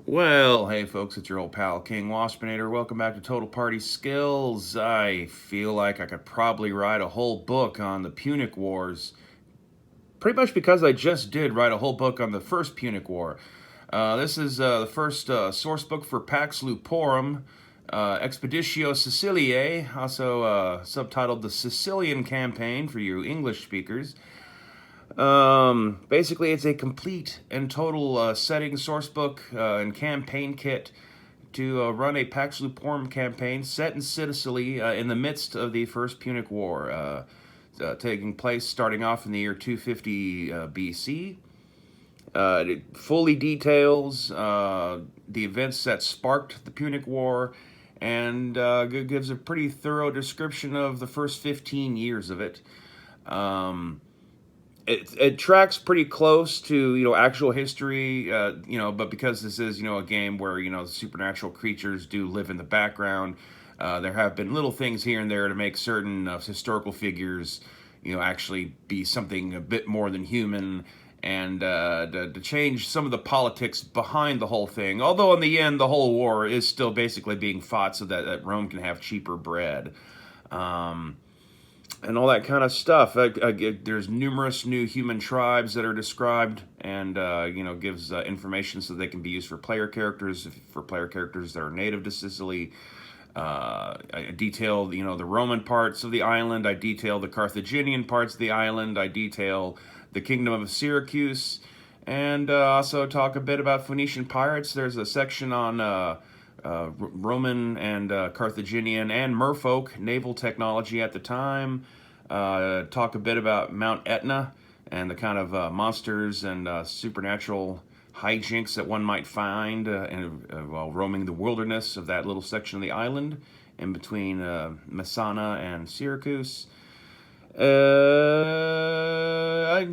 Well, hey folks, it's your old pal King Waspinator. Welcome back to Total Party Skills. I feel like I could probably write a whole book on the Punic Wars. Pretty much because I just did write a whole book on the first Punic War. This is the first source book for PAX LUPORUM, Expeditio Siciliae, also subtitled The Sicilian Campaign for you English speakers. Basically, it's a complete and total setting sourcebook and campaign kit to run a Pax Luporum campaign set in Sicily in the midst of the First Punic War, taking place starting off in the year 250 BC. It fully details the events that sparked the Punic War and gives a pretty thorough description of the first 15 years of it. It tracks pretty close to actual history, but because this is a game where supernatural creatures do live in the background, there have been little things here and there to make certain historical figures actually be something a bit more than human, and to change some of the politics behind the whole thing. Although in the end, the whole war is still basically being fought so that Rome can have cheaper bread. And all that kind of stuff. There's numerous new human tribes that are described, and gives information so they can be used for player characters that are native to Sicily. I detail the Roman parts of the island. I detail the Carthaginian parts of the island. I detail the kingdom of Syracuse, and also talk a bit about Phoenician pirates. There's a section on Roman and Carthaginian and merfolk naval technology at the time. Talk a bit about Mount Etna and the kind of monsters and supernatural hijinks that one might find while roaming the wilderness of that little section of the island in between Messana and Syracuse.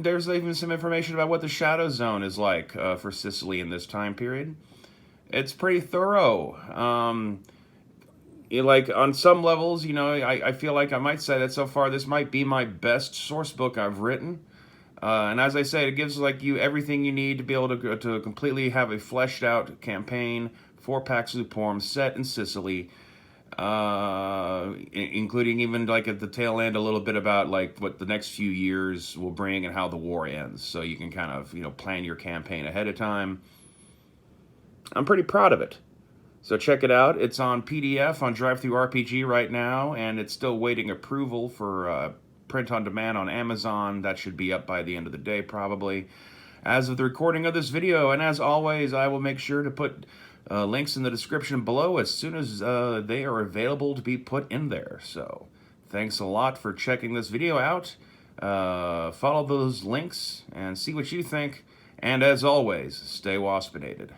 There's even some information about what the Shadow Zone is like for Sicily in this time period. It's pretty thorough. Like on some levels, I feel like I might say that so far this might be my best source book I've written. And as I said, it gives you everything you need to be able to completely have a fleshed out campaign for Pax Luporum set in Sicily, including even at the tail end a little bit about what the next few years will bring and how the war ends, so you can kind of plan your campaign ahead of time. I'm pretty proud of it. So check it out. It's on PDF on DriveThruRPG right now, and it's still waiting approval for print on demand on Amazon. That should be up by the end of the day, probably, as of the recording of this video. And as always, I will make sure to put links in the description below as soon as they are available to be put in there. So thanks a lot for checking this video out. Follow those links and see what you think. And as always, stay waspinated.